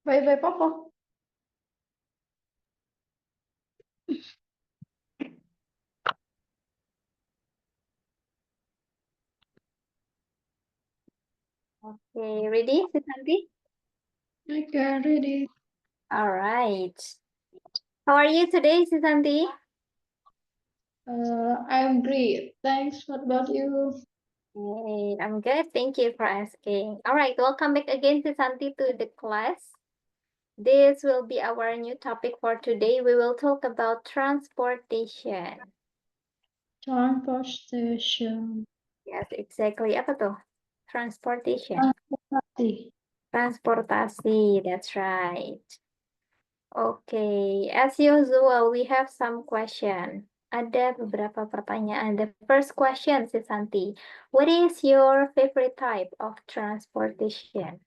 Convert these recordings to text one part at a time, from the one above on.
Bye-bye, Papa. Okay, ready, Susanti? Okay, ready. All right. How are you today, Susanti? I'm great. Thanks. What about you? Hey, I'm good. Thank you for asking. All right, welcome back again, Susanti, to the class. This will be our new topic for today. We will talk about transportation. Transportation. Yes, exactly. Apa tuh? Transportation. Transportasi. Transportasi, that's right. Okay, as usual, we have some question. Ada beberapa pertanyaan. The first question, Susanti. What is your favorite type of transportation?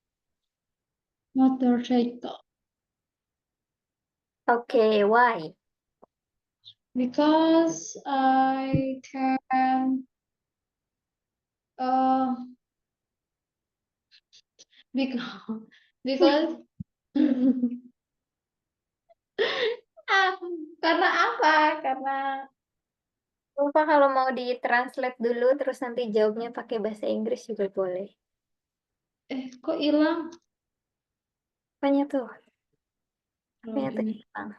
Motorcycle. Okay, why? Because I can uh because because ah, karena apa? Karena Lupa kalau mau di-translate dulu, terus nanti jawabnya pakai bahasa Inggris juga boleh. kok hilang? Apanya tuh? Apanya tuh Login. hilang?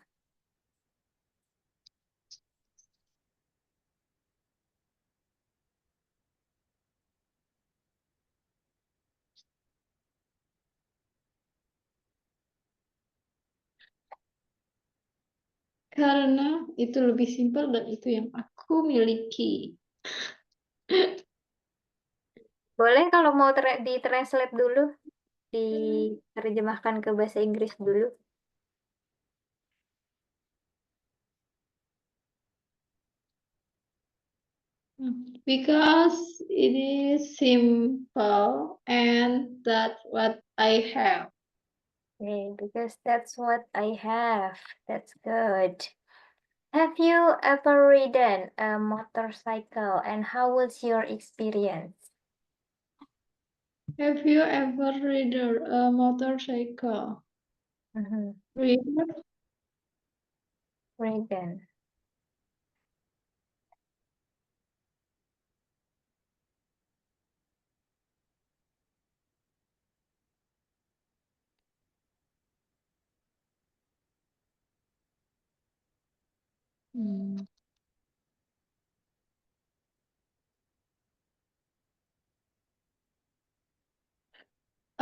Karena itu lebih simpel dan itu yang aku miliki. Boleh kalau mau di-translate dulu, diterjemahkan ke bahasa Inggris dulu. Because it is simple and that's what I have. Okay, because that's what I have. That's good. Have you ever ridden a motorcycle and how was your experience? Have you ever ridden a motorcycle? Ridden? Ridden.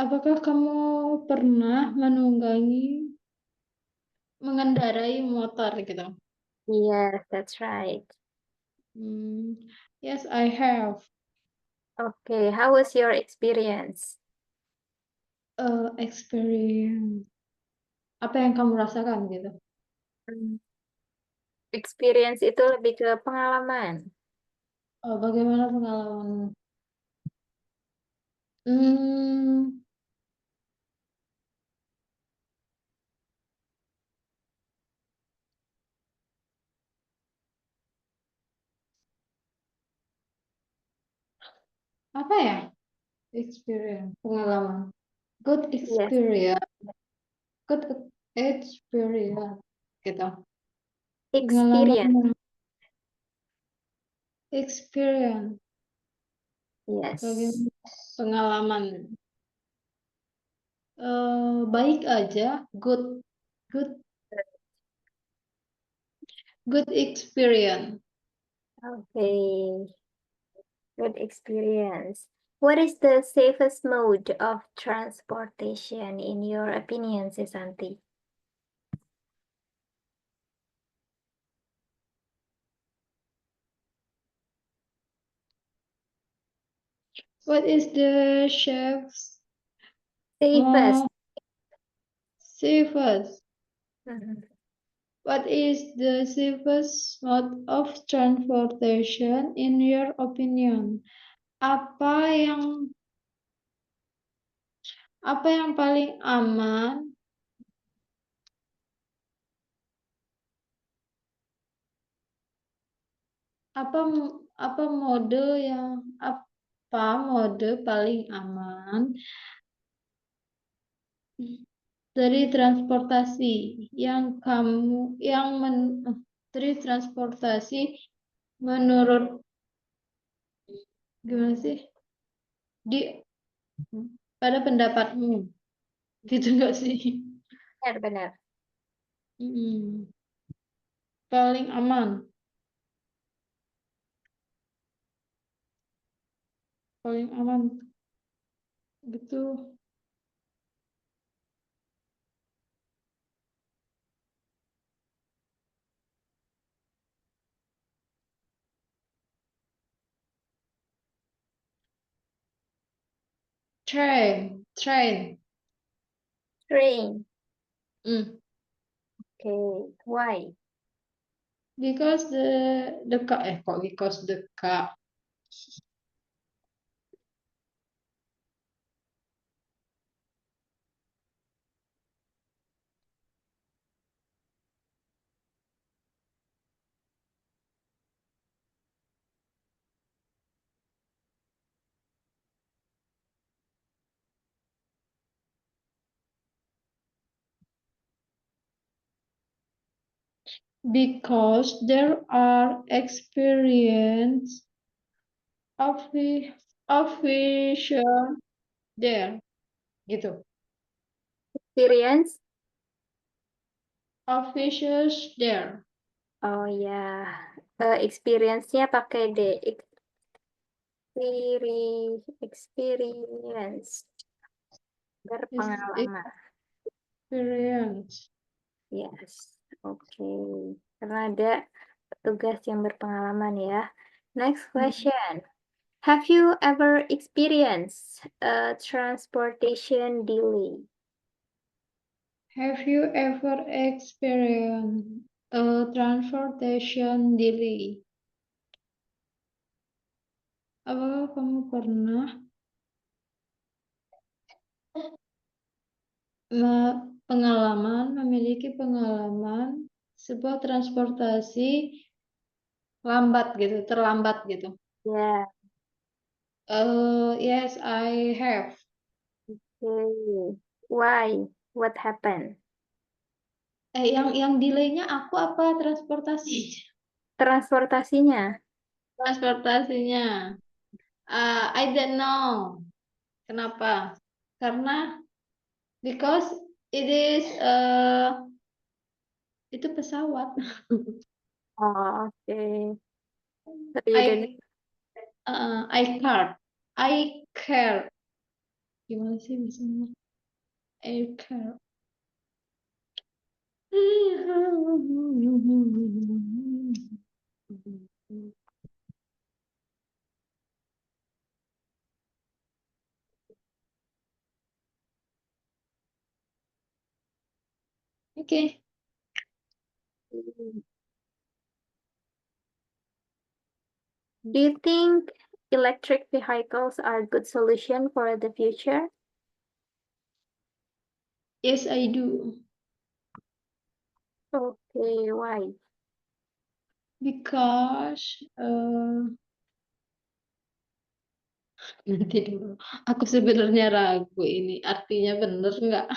Apakah kamu pernah mengendarai motor gitu? Yes, that's right. Yes, I have. Okay, how was your experience? Experience. Apa yang kamu rasakan gitu? Experience itu lebih ke pengalaman. Bagaimana pengalamanmu? Hmm, apa ya? Experience, pengalaman. Good Yes, experience. Good experience. Gitu. experience. Pengalaman. Experience. Yes. Bagaimana pengalaman? Baik aja. Good. Good. Good experience. Okay, good experience. What is the safest mode of transportation in your opinion, Susanti? What is the chef's Safest. safest? Mhm. What is the safest mode of transportation in your opinion? Apa yang apa yang paling aman? Apa apa mode yang apa mode paling aman dari transportasi yang kamu dari transportasi menurut gimana sih di pada pendapatmu gitu nggak sih? Benar-benar. Mm, paling aman, paling aman gitu. Train. Train. Mm. Okay. Why? Because the car kok because the car because there are experience offi- official there gitu. Experience? Officials there. Oh ya. Experience-nya pakai D. Experience. Is Berpengalaman. experience. Yes. Oke. Karena ada petugas yang berpengalaman ya. Next question. Have you ever experienced a transportation delay? Have you ever experienced a transportation delay? Apakah kamu pernah memiliki pengalaman sebuah transportasi lambat gitu, terlambat gitu? Yeah. Yes, I have. Okay. Why? What happened? Yang delaynya aku apa transportasi? Transportasinya. Transportasinya. I don't know. Kenapa? Karena because it is itu pesawat. Oh, okay. So you didn't. I I care. Gimana sih misalnya? I care. Oke. Do you think electric vehicles are a good solution for the future? Yes, I do. Okay, why? Because nanti dulu. Aku sebenarnya ragu ini artinya bener nggak?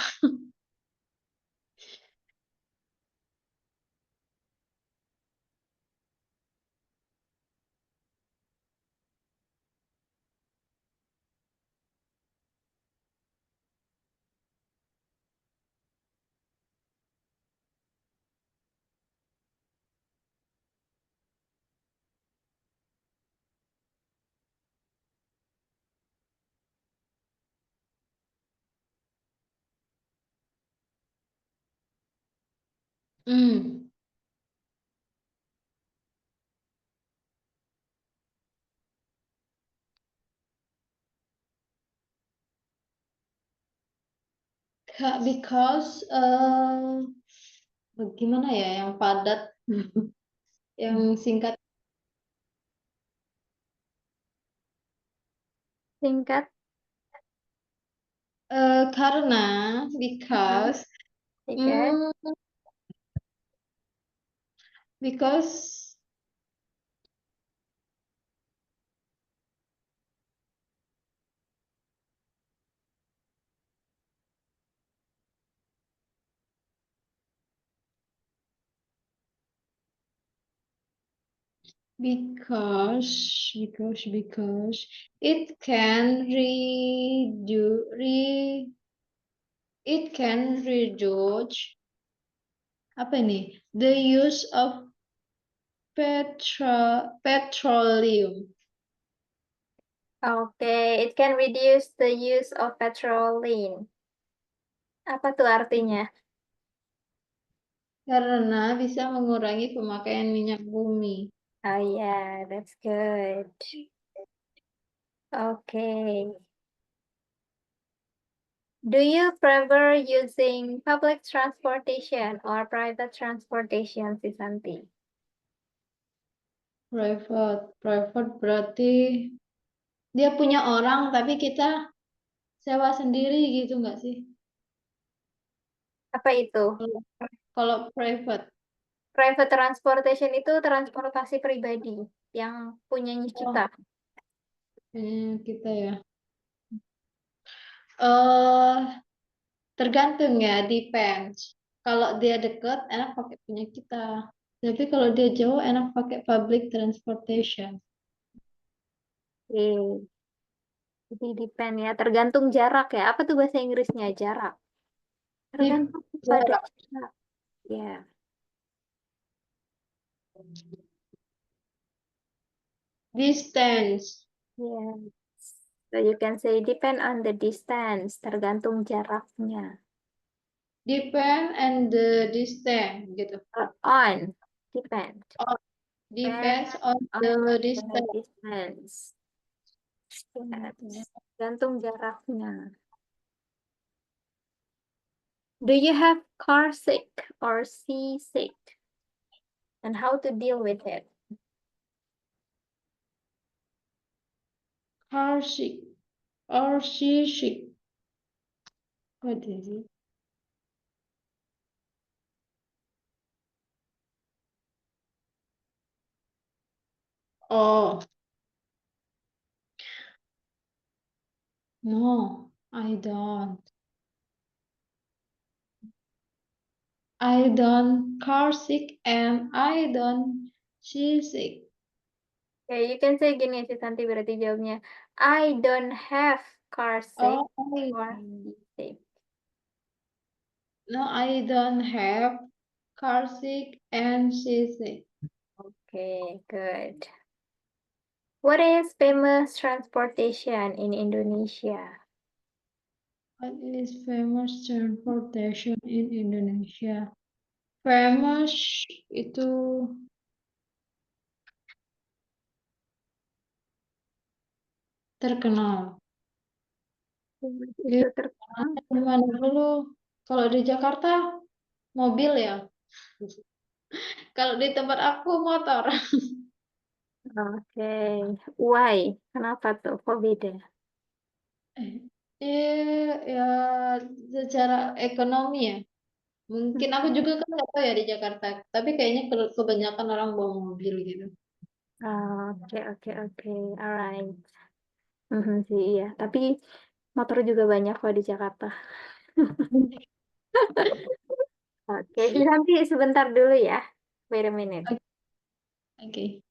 Hmm. Because bagaimana ya yang padat, yang singkat. Singkat. Karena because Because. mm, because because it can it can reduce apa nih, the use of petroleum. Okay, it can reduce the use of petroleum. Apa tuh artinya? Karena bisa mengurangi pemakaian minyak bumi. Oh yeah, that's good. Okay. Do you prefer using public transportation or private transportation, Sisanti? Private berarti dia punya orang tapi kita sewa sendiri gitu nggak sih? Apa itu? Kalau private, Private transportation itu transportasi pribadi yang punyanya oh, kita. kita ya. eh Tergantung ya, depends. Kalau dia dekat, enak pakai punya kita. Tapi kalau dia jauh, enak pakai public transportation. Oke, jadi depend ya, tergantung jarak ya. Apa tuh bahasa Inggrisnya jarak? Di Tergantung pada jarak, jarak. Ya, distance, yes. So you can say depend on the distance, tergantung jaraknya. depend and the distance gitu. On, depend. Oh, Depend depends on on the the distance. distance. Yes. Tergantung jaraknya. Do you have car sick or seasick? And how to deal with it? Car sick or seasick. What is it? Oh, no, I don't. I don't car sick and I don't seasick. Okay, you can say gini sih Santi berarti jawabnya. I don't have car sick Oh, or seasick. no, I don't have car sick and seasick. Okay, good. What is famous transportation in Indonesia? What is famous transportation in Indonesia? Famous itu terkenal. Di Itu terkenal. mana dulu? Kalau di Jakarta mobil ya. Kalau di tempat aku motor. Oke, why? Kenapa tuh? Kok beda? Ya secara ekonomi ya. Mungkin aku juga kan nggak tahu ya di Jakarta. Tapi kayaknya kebanyakan orang bawa mobil gitu. Oke, oke, oke. Alright. Sih, iya. Tapi motor juga banyak kok di Jakarta. Oke, nanti sebentar dulu ya. Wait a minute. Oke.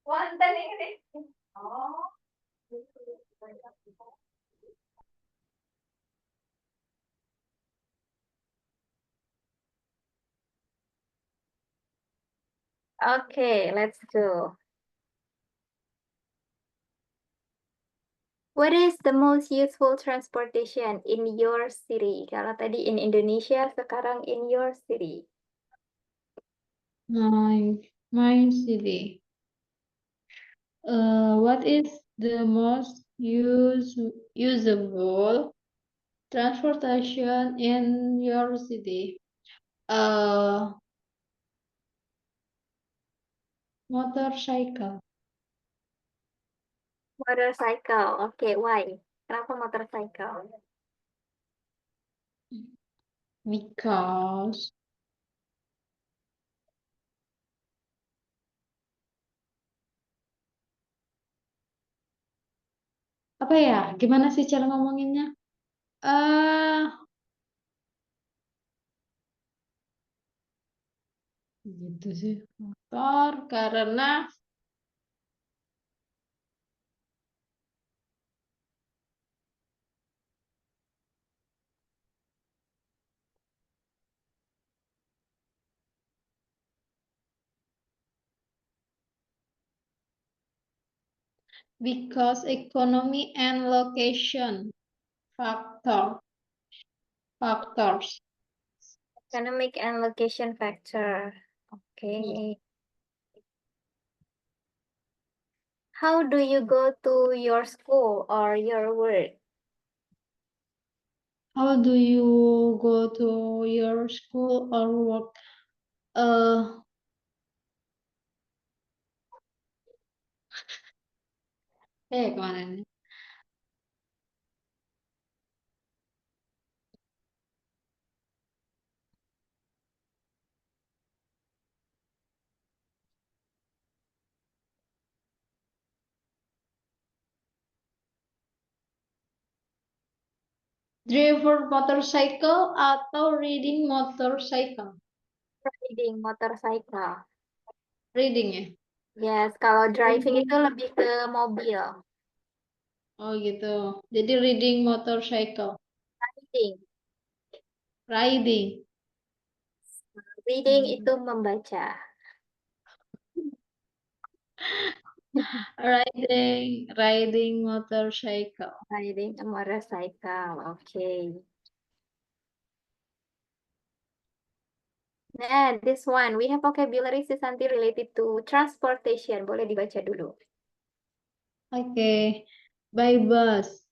Wonten ini. Oh. Okay, let's go. What is the most useful transportation in your city? Kalau tadi in Indonesia, sekarang in your city. My city. What is the most usable transportation in your city? Motorcycle. Motorcycle. Okay, why? Kenapa motorcycle? Because apa ya? Gimana sih cara ngomonginnya? Gitu sih. Motor karena because economy and location factors. Economic and location factor. Okay. How do you go to your school or your work? How do you go to your school or work? Kemarin. Driver motorcycle atau riding motorcycle? Riding motorcycle. Riding ya? Yes, kalau driving itu lebih ke mobil. Oh gitu. Jadi riding motorcycle. Riding. Riding. Reading itu membaca. Riding motorcycle. Riding a motorcycle. Okay. Nah, this one we have vocabulary Susanti related to transportation. Boleh dibaca dulu. Okay. By bus.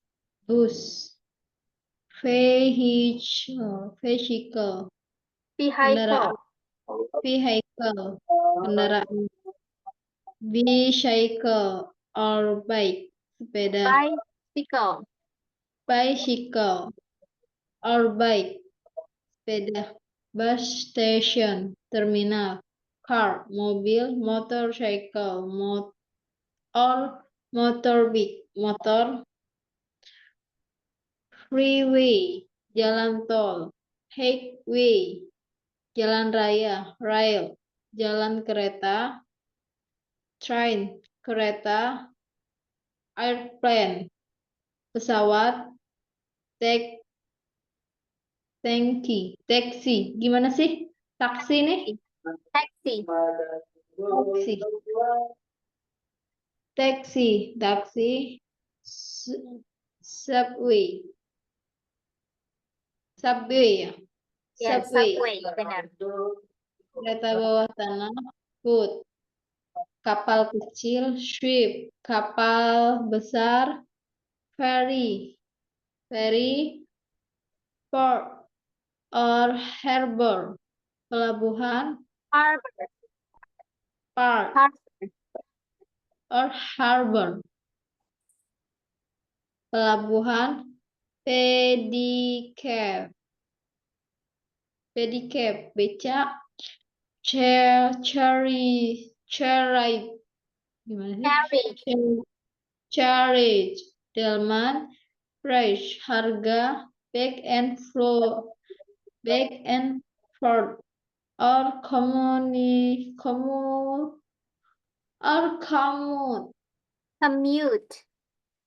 Bus. Vehicle. Kendaraan. Vehicle. Vehicle. Kendaraan. Bicycle or bike. Sepeda. Bicycle. Bicycle or bike. Sepeda. Bus station. Terminal. Car. Mobil. Motorcycle. Or motorbike. Motor. Freeway. Jalan tol. Highway. Jalan raya. Rail. Jalan kereta. Train. Kereta. Airplane. Pesawat. Taxi. Gimana sih? Taksi nih? Taxi. Taksi. Taxi. Subway. Subway ya? Yes, subway. Benar. Kereta bawah tanah. Boat. Kapal kecil. Ship. Kapal besar. Ferry. Port. Or harbor. Pelabuhan. Harbor. Park. Harbor. Or harbor. Pelabuhan. Pedicab. Becak. Chariot. Gimana sih? Carriage. Chariot. Delman. Price. Harga. Back and forth. Or Commute.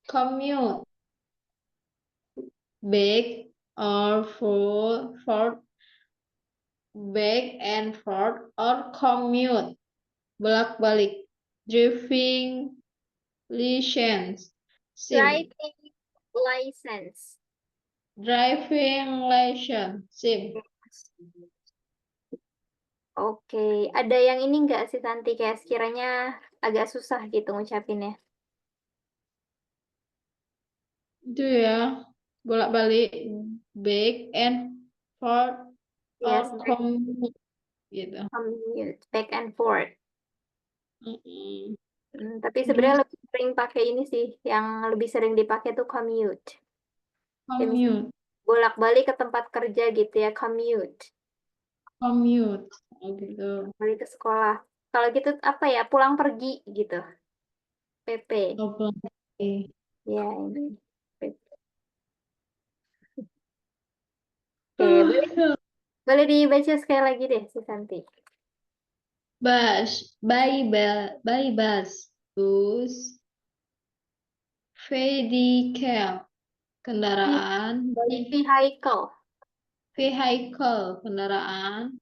commute. Back or forth. Back and forth or commute. Bolak-balik. Driving license. SIM. Driving license. Driving license. SIM. Oke, ada yang ini enggak sih Santi kayak sekiranya agak susah gitu ngucapinnya? Itu ya. Bolak-balik. Back and forth or Yes, commute gitu. commute, back and forth. Mm-mm. Tapi Terus sebenarnya lebih sering pakai ini sih, yang lebih sering dipakai tuh commute. Kayak misalnya commute. bolak-balik ke tempat kerja gitu ya, commute. Commute. Oh gitu. Balik ke sekolah. Kalau gitu apa ya, pulang pergi gitu, PP. Oh, belum. Oke. Ya, ini. PP. Oke, boleh dibaca sekali lagi deh, si Santi. By bus. Bus. Vehicle. Kendaraan. Vehicle. Vehicle. Kendaraan.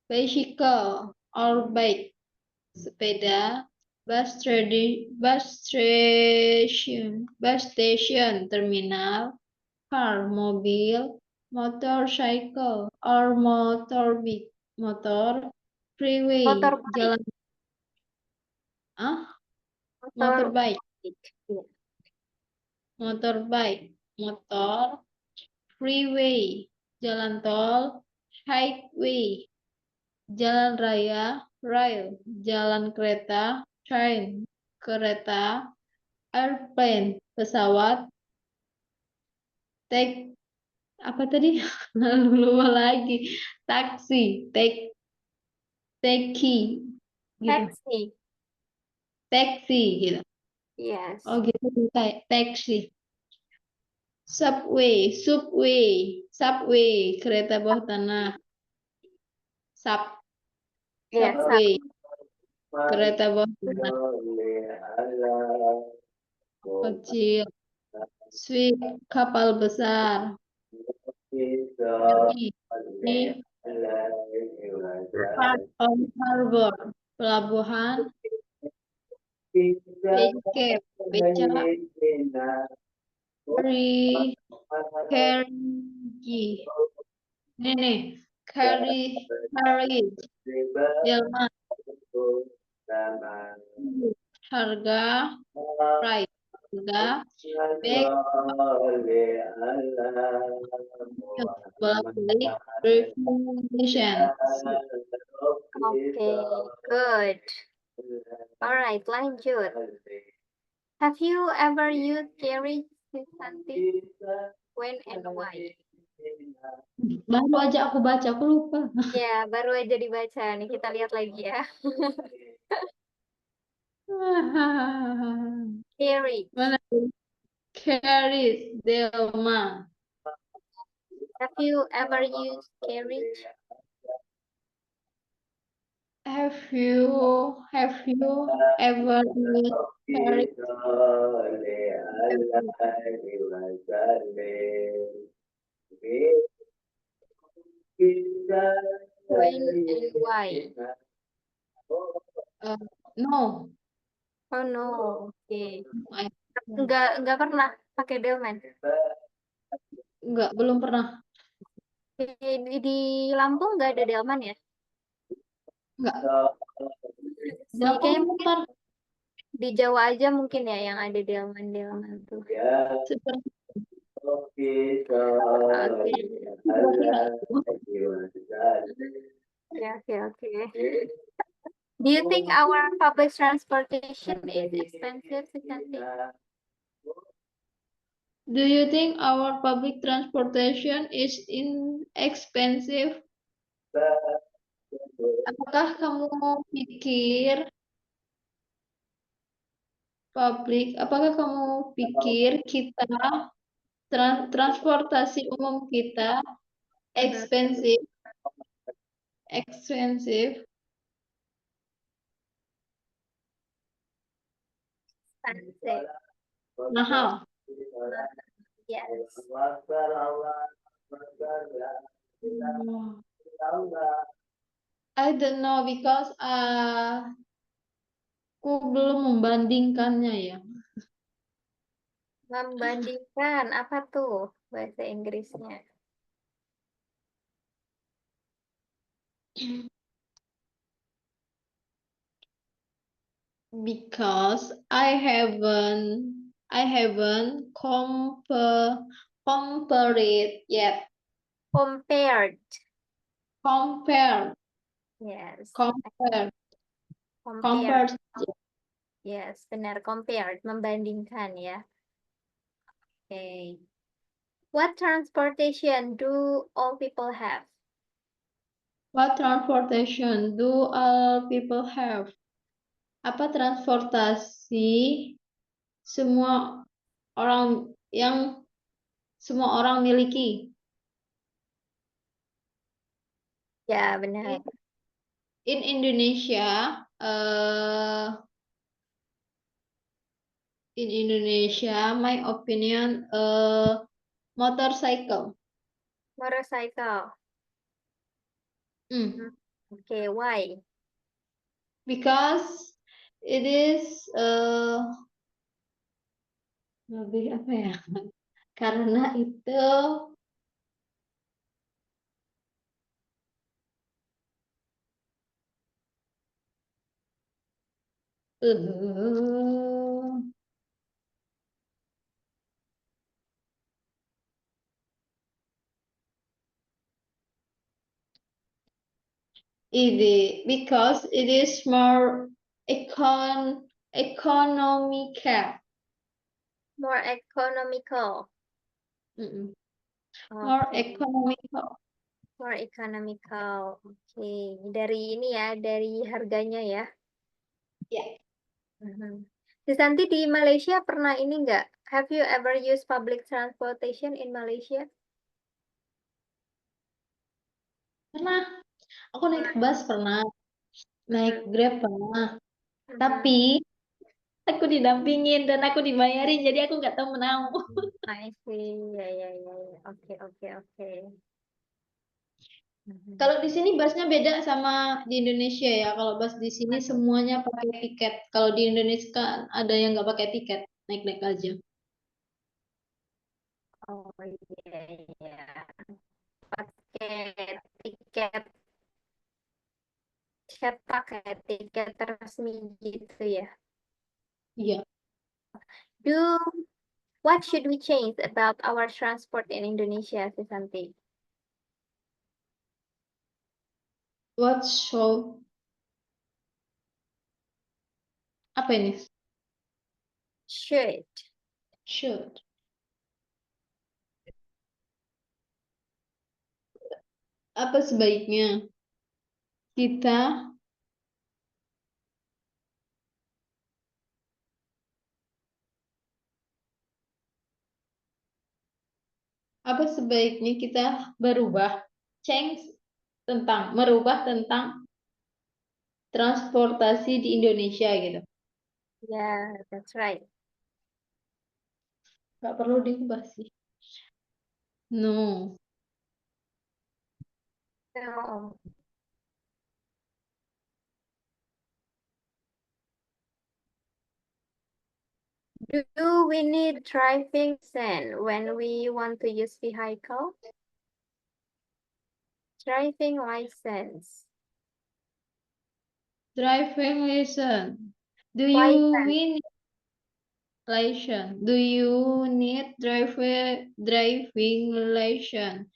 Bicycle. Or bike. Sepeda. Bus station. Terminal. Car. Mobil. Motorcycle. Or motorbike. Motor. Freeway. Motorbike. Jalan. Ah, Motor. motorbike. Iya. Motorbike. Motor. Freeway. Jalan tol. Highway. Jalan raya. Rail. Jalan kereta. Train. Kereta. Airplane. Pesawat. Take. Apa tadi? Lupa lagi. Taksi. Taxi. Gitu. Taxi. Taxi. Gitu. Yes. Oh gitu. Taxi. Subway, kereta bawah tanah. Yes. Subway, kereta bawah tanah kecil. Sweet, kapal besar. Ferry, harbor, pelabuhan. Becak, becak, ferry, carriage. Ini nih, carriage, delman, harga, price, harga, back, bolak-balik, preposition. Okay, good. All right, lanjut. Have you ever used carriage, Sis Santi? When and why? Baru aja aku baca, aku lupa. Ya, baru aja dibaca nih. Kita lihat lagi ya. Carriage. Mana? Carries, delman. Have you ever used carriage? Have you ever used carriage? When and why? No, Oh no, oke. I- Enggak pernah pakai delman. enggak, belum pernah. Di Lampung nggak ada delman ya? Enggak, Sih, kayaknya mungkin ntar di Jawa aja mungkin ya yang ada delman-delman tuh. seperti Oke. Oke. Do you think our public transportation is expensive, Santi? Do you think our public transportation is inexpensive? Apakah kamu pikir apakah kamu pikir kita transportasi umum kita expensive, Expensive. mahal? Yes. Hmm, I don't know because aku belum membandingkannya ya. Membandingkan apa tuh bahasa Inggrisnya? Because I haven't compared yet. Compared. Compare Yes. compare Compared. compare. Yes, benar. Compared. Membandingkan ya. Okay. What transportation do all people have? What transportation do all people have? Apa transportasi semua yang semua orang miliki? Ya, benar. In Indonesia, my opinion, motorcycle. Motorcycle. Hmm. Okay, why? Because it is lebih apa ya? Karena itu because it is more economical. More economical. Mm-mm. More Okay, economical. more economical. Okay, dari ini ya, dari harganya ya. Ya, Mhm. Santi di Malaysia pernah ini nggak? Have you ever used public transportation in Malaysia? pernah. Aku naik bus pernah, naik Mhm. Grab pernah. Mhm. Tapi aku didampingin dan aku dibayarin, jadi aku nggak tahu menau. I see. Ya, ya, ya, ya. Oke, oke, oke. Mhm. Kalau di sini busnya beda sama di Indonesia ya. Kalau bus di sini semuanya pakai tiket. Kalau di Indonesia kan ada yang nggak pakai tiket, naik-naik aja. Oh iya, iya. Pakai tiket cetak ya, tiket resmi gitu ya. Iya. Do what should we change about our transport in Indonesia, Susanti? What show? Apa ini? Should. Should. Apa sebaiknya kita apa sebaiknya kita berubah, change merubah tentang transportasi di Indonesia gitu. Yeah, that's right. Nggak perlu diubah sih. No. So, do we need driving license when we want to use vehicle? Driving license. Driving license. Do you License. win license? Do you need driving license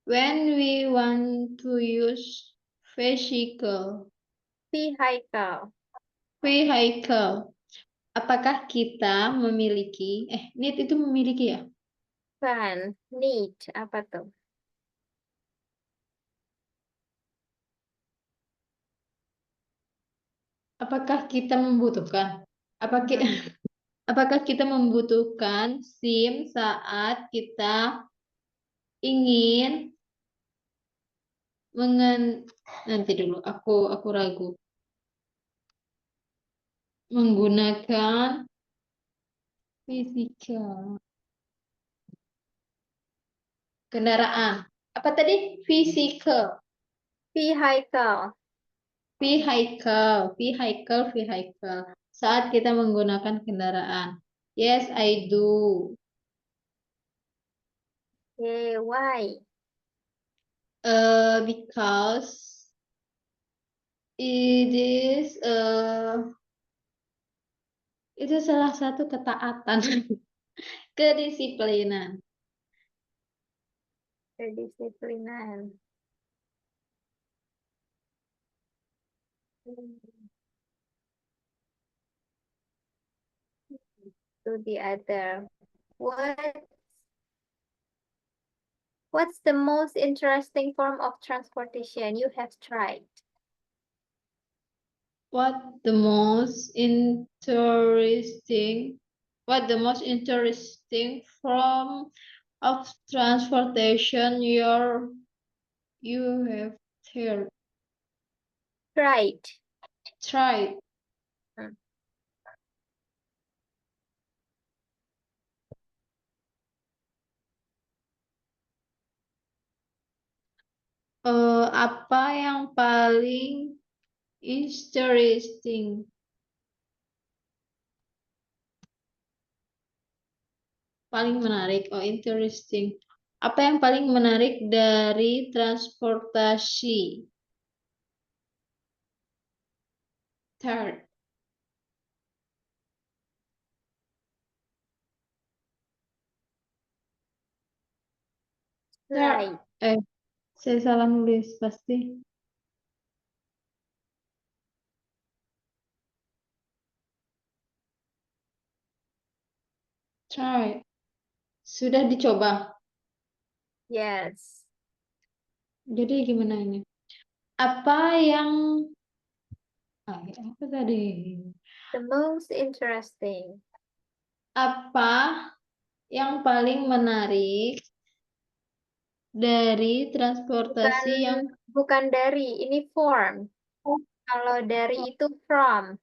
when we want to use vehicle? Vehicle. Vehicle. Apakah kita memiliki, need itu memiliki ya? Van. Need. Apa tuh? Apakah kita membutuhkan? Apakah, Mhm. apakah kita membutuhkan SIM saat kita ingin nanti dulu aku ragu menggunakan fisika kendaraan. Apa tadi? Vehicle. Vehicle. Saat kita menggunakan kendaraan. Yes, I do. Okay, why? Because it is itu salah satu ketaatan, kedisiplinan. Kedisiplinan. To the other. What's the most interesting form of transportation you have tried? What the most interesting form of transportation you have here Tried. tried? Hmm. Apa yang paling interesting? Paling menarik. Oh, interesting. Apa yang paling menarik dari transportasi? Third. Right. Third. Saya salah nulis pasti. Try. Sudah dicoba. Yes. Jadi gimana ini? Apa yang apa tadi? The most interesting. Apa yang paling menarik dari Bukan transportasi yang bukan dari, ini form. Kalau dari itu from.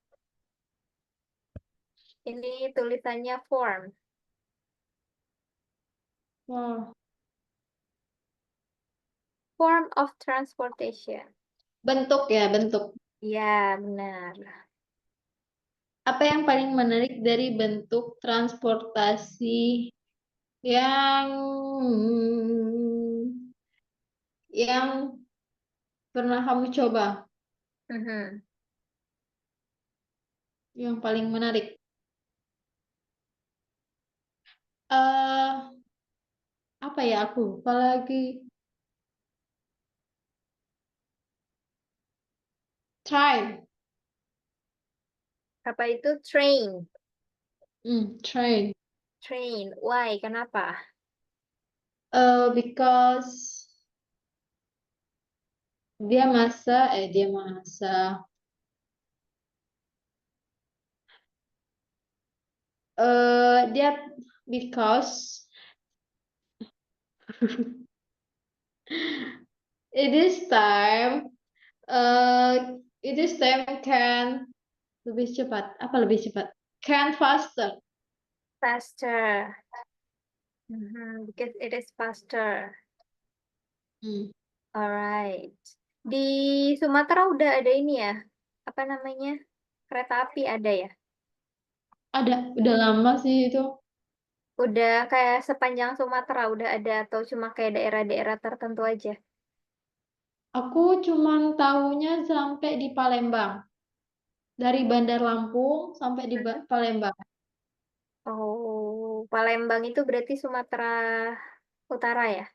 Ini tulisannya form. Wah, Form of transportation. bentuk ya, bentuk. Ya, benar. Apa yang paling menarik dari bentuk transportasi yang yang pernah kamu coba? Mhm. Yang paling menarik. eh Apa ya aku? Apalagi try. Apa itu train? Train. Train. Why? Kenapa? Because dia masa dia because it is time it is time can lebih cepat. Apa lebih cepat? Can faster. Faster. Because it is faster. Hmm. Alright. Di Sumatera udah ada ini ya? Apa namanya? Kereta api ada ya? Udah lama sih itu. Udah kayak sepanjang Sumatera udah ada atau cuma kayak daerah-daerah tertentu aja? Aku cuman tahunya sampai di Palembang. Dari Bandar Lampung sampai di Mhm. Palembang. Oh, Palembang itu berarti Sumatera Utara ya?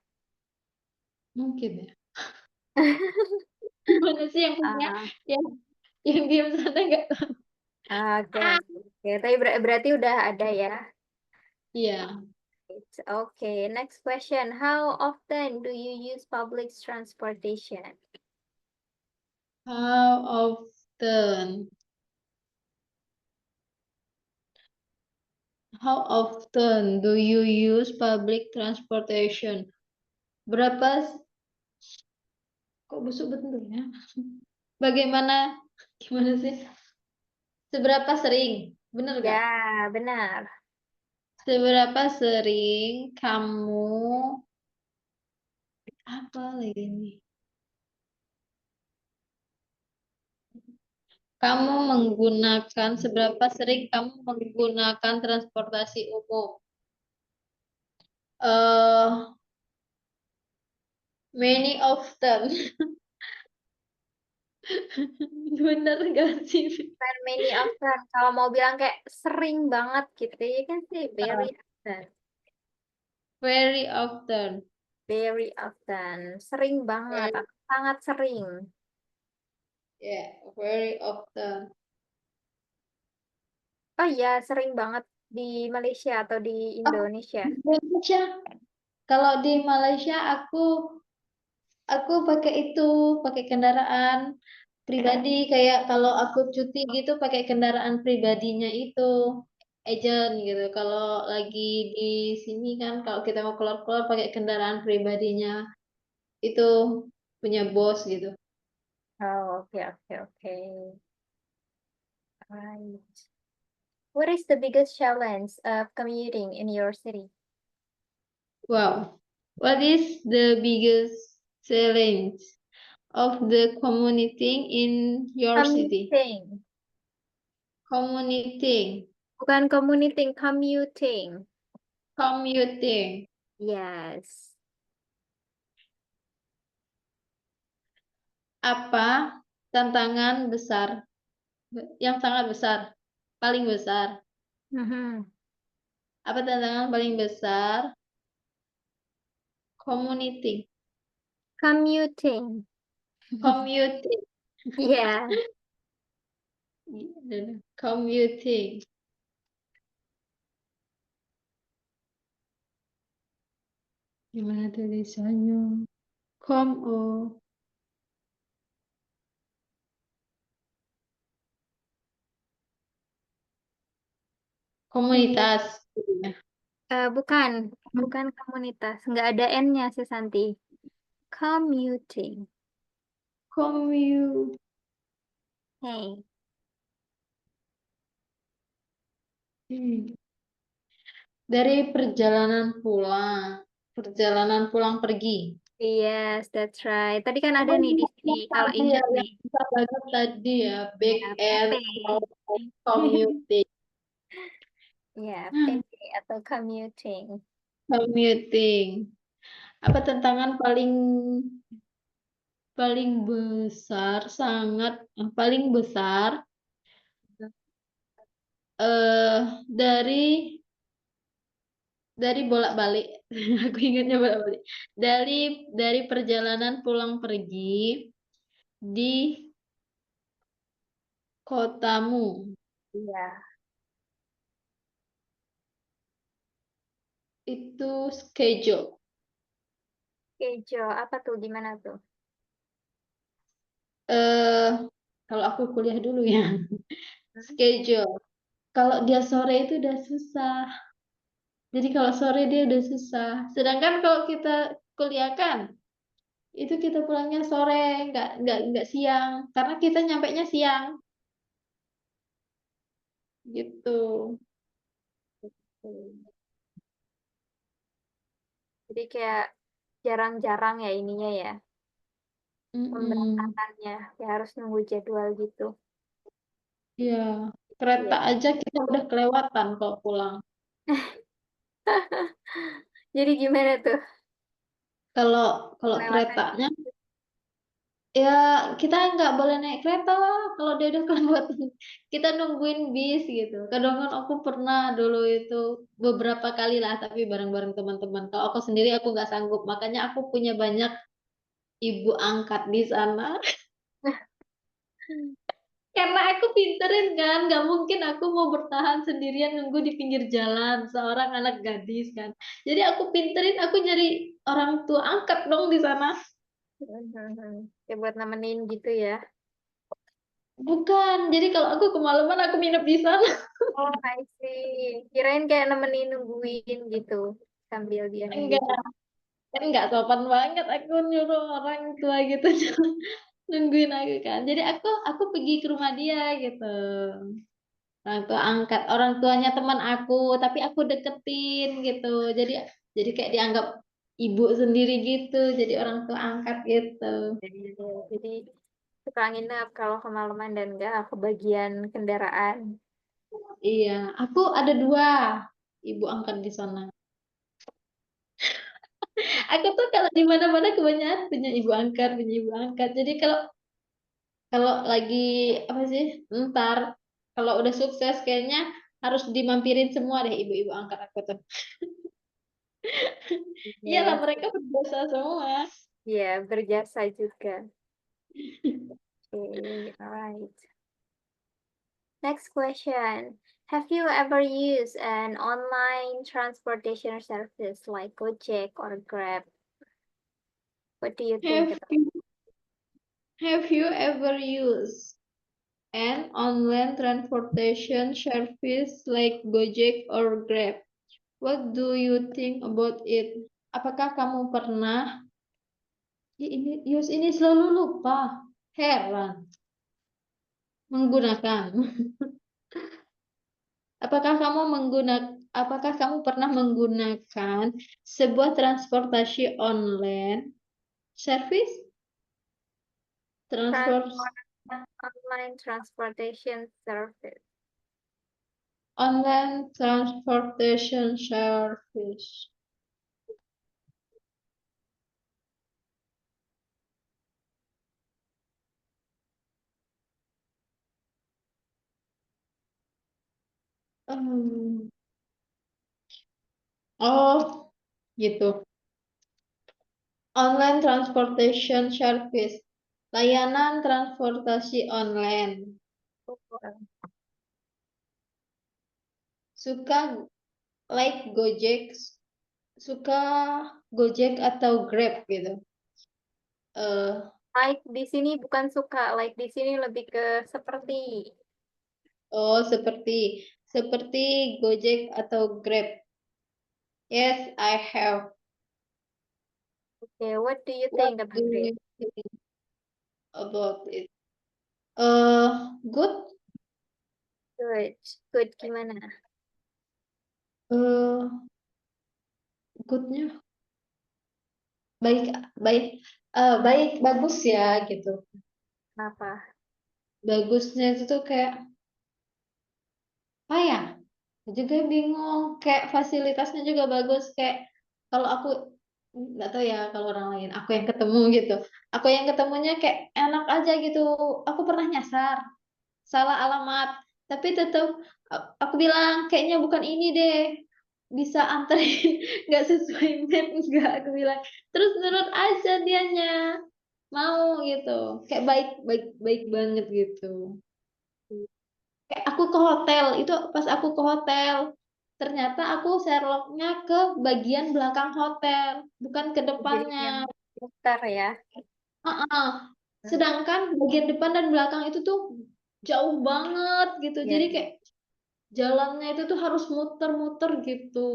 Mungkin ya. Gimana sih yang punya Ah, yang yang diam sana nggak tahu. oke, oke. Tapi berarti udah ada ya? Iya. It's okay. Next question. How often do you use public transportation? How often? How often do you use public transportation? Berapa? Kok busuk betul ya? Bagaimana? Gimana sih? Seberapa sering? Bener gak? Ya, benar. Seberapa sering kamu apa lagi nih? Kamu seberapa sering kamu menggunakan transportasi umum? eh Many often. Bener gak sih? Kan many often. Kalau mau bilang kayak sering banget gitu ya kan sih very often. Very often. Very often. Sering banget Very, atau sangat sering. yeah, very often. Oh iya, sering banget di Malaysia atau di Oh, Indonesia. Indonesia. Kalau di Malaysia aku pakai kendaraan pribadi, kayak kalau aku cuti gitu pakai kendaraan pribadinya itu agent gitu. Kalau lagi di sini kan kalau kita mau keluar-keluar pakai kendaraan pribadinya itu punya bos gitu. Oh, oke, oke, oke. Right. What is the biggest challenge of commuting in your city? Wow. What is the biggest challenge of the commuting in your city? Commuting. Commuting. Bukan commuting, commuting. Commuting. Yes. Apa tantangan besar yang sangat besar, paling besar? Mhm. Apa tantangan paling besar commuting? Commuting. Commuting. Yeah. Commuting. Gimana tulisannya? Com oh, komunitas. Bukan, bukan komunitas. Nggak ada N-nya sih, Santi. Commuting. Commute. Hey. Dari perjalanan pulang pergi. Yes, that's right. Tadi kan ada Apa nih di sini. Kalau tadi ya ingat yang nih. susah banget tadi ya, Ya, back end PP. atau commuting. Ya, Hmm, PP atau commuting. Commuting. Apa tantangan paling paling besar, paling besar dari bolak-balik. Aku ingatnya bolak-balik. Dari perjalanan pulang pergi di kotamu. Iya. Itu schedule. Kejo, apa tuh? Gimana tuh? eh Kalau aku kuliah dulu ya, schedule. Kalau dia sore itu udah susah. Jadi kalau sore dia udah susah. Sedangkan kalau kita kuliah kan, itu kita pulangnya sore, nggak siang. Karena kita nyampainya siang, gitu. Hmm. Jadi kayak jarang-jarang ya ininya ya. Mm-mm. Pemberangkatannya. Ya harus nunggu jadwal gitu. Iya, kereta Iya. aja kita udah kelewatan kalau pulang. Jadi gimana tuh? Kalau kalau Kelewatan. keretanya, ya kita nggak boleh naik kereta lah. Kalau dia udah kelewatan, kita nungguin bis gitu. Kadang kan aku pernah dulu itu beberapa kali lah, tapi bareng-bareng teman-teman. Kalau aku sendiri aku nggak sanggup. Makanya aku punya banyak ibu angkat di sana. Karena aku pinterin kan, nggak mungkin aku mau bertahan sendirian nunggu di pinggir jalan seorang anak gadis kan. Jadi aku pinterin, aku nyari orang tua angkat dong di sana. Ya buat nemenin gitu ya. Bukan, jadi kalau aku kemalaman aku nginep di sana. Oh, I see. Kirain kayak nemenin nungguin gitu. Sambil dia nunggu Enggak, juga. kan nggak sopan banget aku nyuruh orang tua gitu nungguin aku kan. Jadi aku pergi ke rumah dia gitu. Orang tua angkat, orang tuanya teman aku, tapi aku deketin gitu. Jadi kayak dianggap ibu sendiri gitu. Jadi orang tua angkat gitu. Jadi Suka nginep kalau kemalaman dan nggak kebagian kendaraan. Iya, aku ada 2 ibu angkat di sana. Aku tuh kalau di mana-mana kebanyakan punya ibu angkat, punya ibu angkat. Jadi kalau kalau lagi apa sih? Ntar kalau udah sukses kayaknya harus dimampirin semua deh ibu-ibu angkat aku tuh. Iyalah Yes, mereka berdosa semua. ya berjasa juga. Okay, alright. Next question. Have you ever used an online transportation service like Gojek or Grab? What do you think Have about you have you ever used an online transportation service like Gojek or Grab? What do you think about it? Apakah kamu pernah ini selalu lupa. Heran menggunakan. Apakah kamu pernah menggunakan sebuah transportasi online service transport online transportation service? online transportation service? Hmm. Oh, gitu. Online transportation service. Layanan transportasi online. Suka like Gojek, suka Gojek atau Grab gitu. Eh, Like di sini bukan suka, like di sini lebih ke seperti. oh seperti Gojek atau Grab. Yes, I have. Okay, what do you What think do about it? you think about it? Good. Good, good gimana? Eh, goodnya baik, baik, baik, bagus ya gitu. Kenapa? Bagusnya itu tuh kayak apa ya? Juga bingung. Kayak fasilitasnya juga bagus. Kayak kalau aku nggak tahu ya kalau orang lain. Aku yang ketemu gitu. Aku yang ketemunya kayak enak aja gitu. Aku pernah nyasar, salah alamat, tapi tetap aku bilang kayaknya bukan ini deh. Bisa anterin nggak sesuai map nggak aku bilang. Terus nurut aja dianya mau gitu. Kayak baik baik baik banget gitu. Kayak aku ke hotel itu pas aku ke hotel ternyata aku Sherlocknya ke bagian belakang hotel bukan ke Jadi depannya. yang muter ya. Heeh. Sedangkan bagian depan dan belakang itu tuh jauh banget gitu Ya, jadi kayak jalannya itu tuh harus muter-muter gitu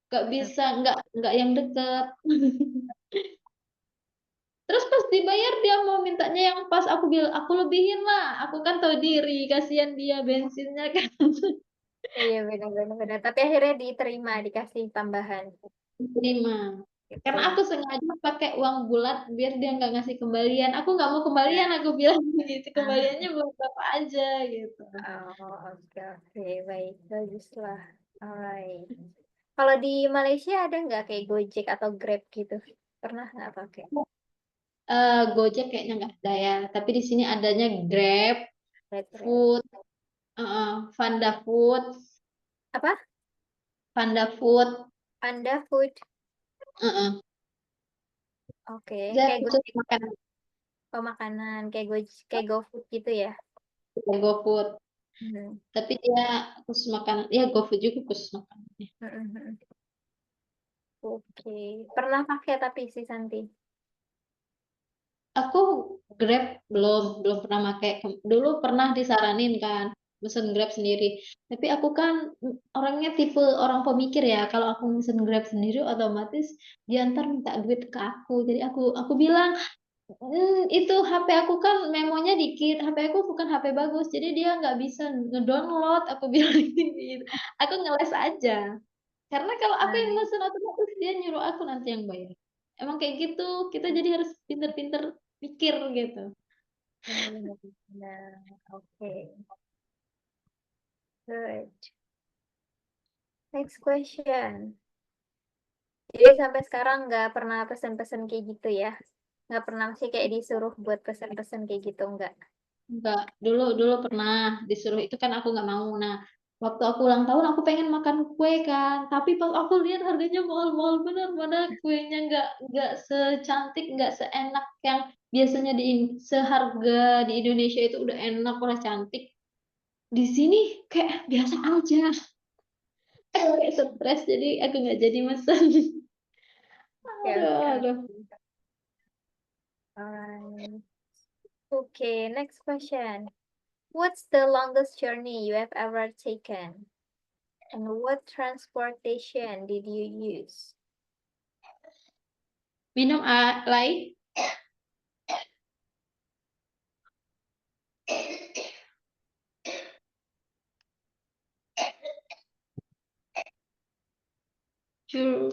nggak bisa nggak yang deket. Terus pas dibayar dia mau mintanya yang pas aku bilang aku lebihin lah aku kan tahu diri kasihan dia bensinnya kan. iya benar-benar benar. Tapi akhirnya diterima, dikasih tambahan Terima. Karena gitu. aku sengaja pakai uang bulat biar dia nggak ngasih kembalian. Aku nggak mau Ya. kembalian, aku bilang gitu. Ah, Kembaliannya buat bapak aja gitu. oh, oke oke baik baguslah. Alright. Kalau di Malaysia ada nggak kayak Gojek atau Grab gitu? Pernah nggak pakai? Gojek kayaknya nggak ada ya. Tapi di sini adanya Grab, Grab, Grab. Food, Panda Food, Apa? Panda Food. Panda Food. uh Oke, Dia kayak khusus Gojek makan pemakanan, kayak kayak GoFood gitu ya. GoFood. Hmm. Tapi dia khusus makan, ya GoFood juga khusus makan. Mm-mm. Oke, pernah pakai tapi si Santi. Aku Grab belum pernah pakai. Dulu pernah disaranin kan mesen Grab sendiri. Tapi aku kan orangnya tipe orang pemikir ya. Kalau aku mesen Grab sendiri otomatis dia ntar minta duit ke aku. Jadi aku bilang itu HP aku kan memonya dikit. HP aku bukan HP bagus. Jadi dia nggak bisa ngedownload. Aku bilang gitu. Aku ngeles aja. Karena kalau aku yang Nah, mesen otomatis dia nyuruh aku nanti yang bayar. Emang kayak gitu. Kita jadi harus pinter-pinter mikir gitu. Benar-benar. Oke, good. Next question. Jadi sampai sekarang nggak pernah pesan-pesan kayak gitu ya? Nggak pernah sih kayak disuruh buat pesan-pesan kayak gitu, nggak? Enggak, dulu pernah disuruh itu kan aku nggak mau. Nah, waktu aku ulang tahun aku pengen makan kue kan, tapi pas aku lihat harganya mahal-mahal bener, mana kuenya nggak secantik, nggak seenak yang biasanya seharga di Indonesia itu udah enak, udah cantik. Di sini kayak biasa aja. Aku kayak stres jadi aku nggak jadi mesen. Ya, Aduh, oke. aduh. Alright. Okay, next question. What's the longest journey you have ever taken? And what transportation did you use? Minum lain. Cur.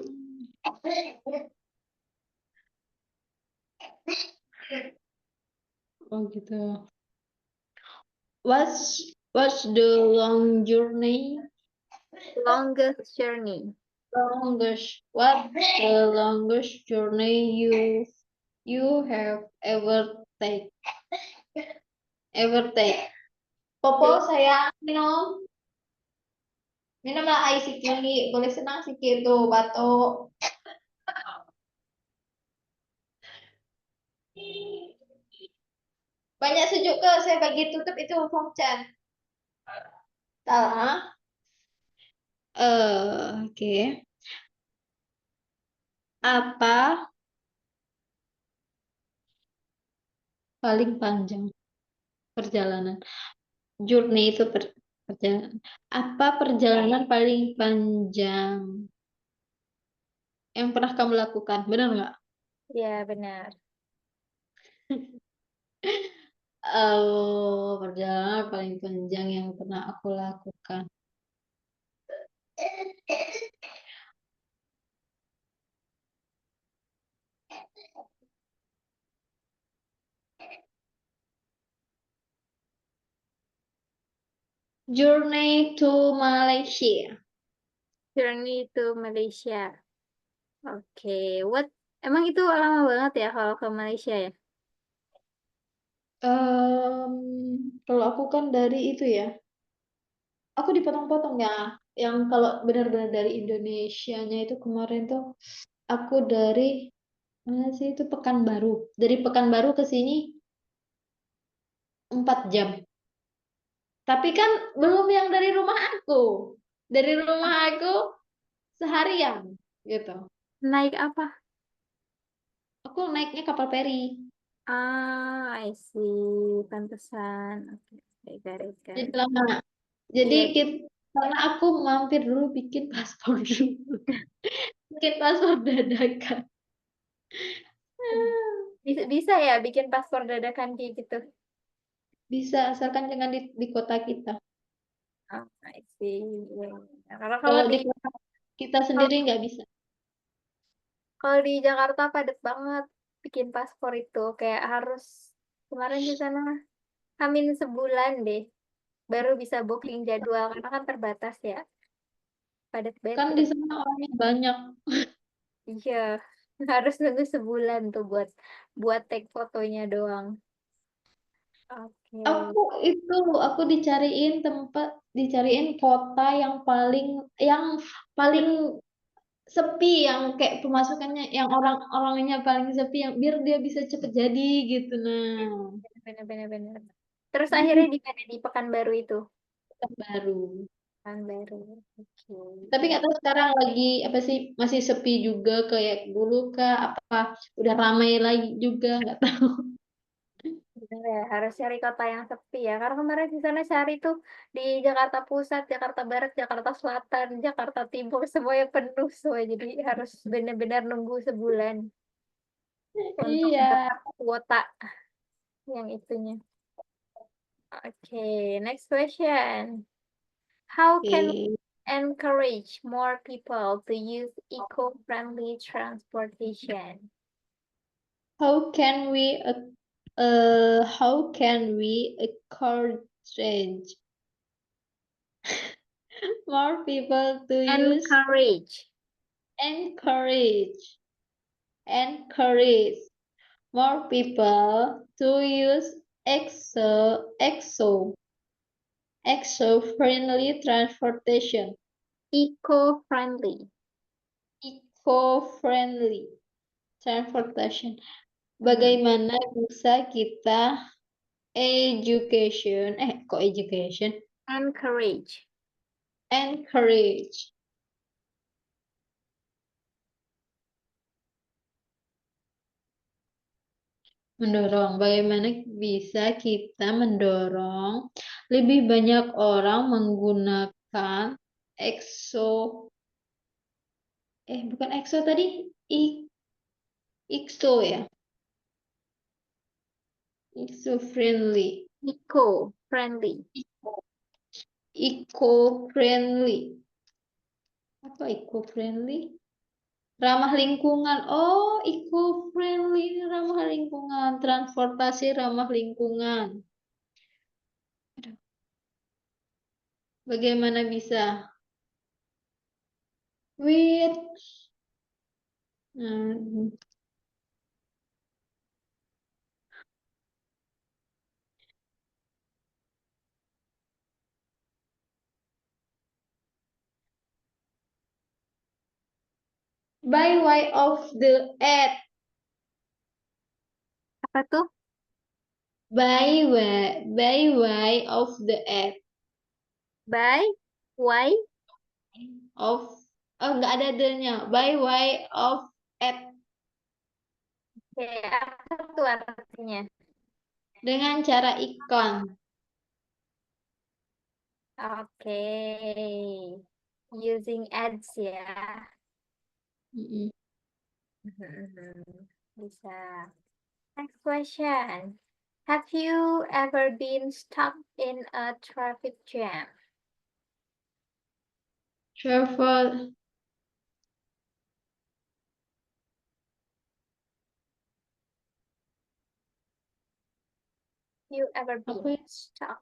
Oh gitu. What's the long journey? Longest journey. What the longest journey you have ever take? Popo The sayang minum minumlah air sikit boleh senang sikit tuh batuk. Banyak sejuk ke saya bagi tutup itu form chat. Salah. Oke. Apa paling panjang perjalanan? Journey itu perjalanan. Apa perjalanan paling panjang yang pernah kamu lakukan? Benar nggak? Ya, benar. Perjalanan paling panjang yang pernah aku lakukan. Journey to Malaysia. Journey to Malaysia. Oke, what? Emang itu lama banget ya kalau ke Malaysia ya? Em, Kalau aku kan dari itu ya, aku dipotong-potong ya. Yang kalau benar-benar dari Indonesianya itu kemarin tuh aku dari mana sih itu Pekanbaru. Dari Pekanbaru ke sini 4 jam. Tapi kan belum yang dari rumah aku. Dari rumah aku seharian gitu. Naik apa? Aku naiknya kapal feri. Ah, I see. Pantesan. Oke, okay. Jadi Garis. lama. Jadi Iya, karena aku mampir dulu bikin paspor dulu. Bikin paspor dadakan. bisa, bisa ya bikin paspor dadakan kayak gitu. Bisa asalkan jangan di kota kita. Oh, I see. Iya, iya. Karena kalau Kalau di di kota kita kalau, sendiri nggak bisa. kalau di Jakarta padat banget bikin paspor itu kayak harus kemarin di sana Hamin sebulan deh baru bisa booking jadwal karena kan terbatas ya. Padat banget, Kan di padat. sana orangnya banyak. Iya, harus nunggu sebulan tuh buat take fotonya doang. Oke. Aku dicariin kota yang paling sepi, yang kayak pemasukannya yang orang-orangnya paling sepi, yang biar dia bisa cepet jadi gitu. Nah, Bener-bener. Terus ini akhirnya di mana di Pekanbaru itu? kota baru. Pekanbaru. Oke. Tapi nggak tahu sekarang lagi apa sih, masih sepi juga kayak dulu kah? Apa udah ramai lagi juga nggak tahu. Bener ya, harus cari kota yang sepi ya. Karena kemarin di sana cari tuh di Jakarta Pusat, Jakarta Barat, Jakarta Selatan, Jakarta Timur, semuanya penuh semua. Jadi harus benar-benar nunggu sebulan untuk Iya. dapat kuota yang itunya. Oke, next question. How can Oke. we encourage more people to use eco-friendly transportation? How can we How can we encourage more people to use encourage more people to use exo-friendly transportation. Eco-friendly. Eco-friendly transportation. Hmm. Bagaimana bisa kita education? Kok education? Encourage. Encourage. Mendorong. Bagaimana bisa kita mendorong lebih banyak orang menggunakan bukan EXO tadi, IXO ya. Eco-friendly. Eco-friendly. Eco-friendly. Apa eco-friendly? Ramah lingkungan. Oh, eco-friendly ini ramah lingkungan. Transportasi ramah lingkungan. Bagaimana bisa? With by way of the earth. Apa tuh? By way of the earth. By way Of nggak ada the-nya. By way of earth. Oke, apa tuh artinya? Dengan cara iklan. Oke. Using ads ya. Mm-mm. Bisa. Next question. Have you ever been stuck in a traffic jam? Travel. You ever Apa been ya? stuck?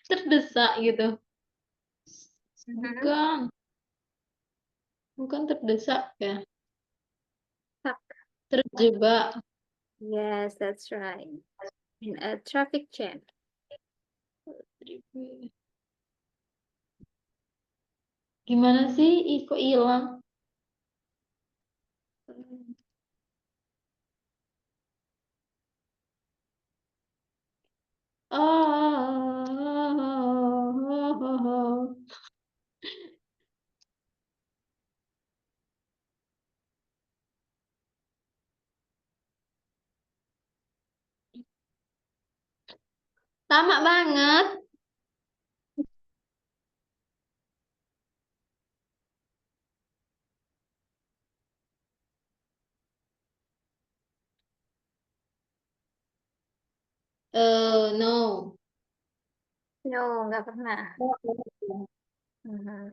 Terdesak gitu. Mhm. Bukan. Bukan terdesak ya. Stuck. Terjebak. Yes, that's right. In a traffic jam. Gimana sih? Kok hilang? Oh. Lama banget. No. No, nggak pernah.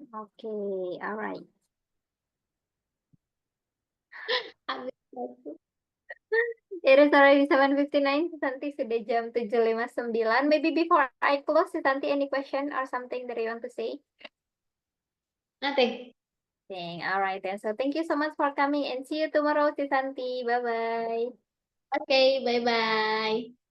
Okay, alright. It is already 7:59. Santi sudah jam 7:59. Maybe before I close, Santi, any question or something that you want to say? Nothing. Alright then. So thank you so much for coming and see you tomorrow, Santi. Bye-bye. Okay, bye-bye.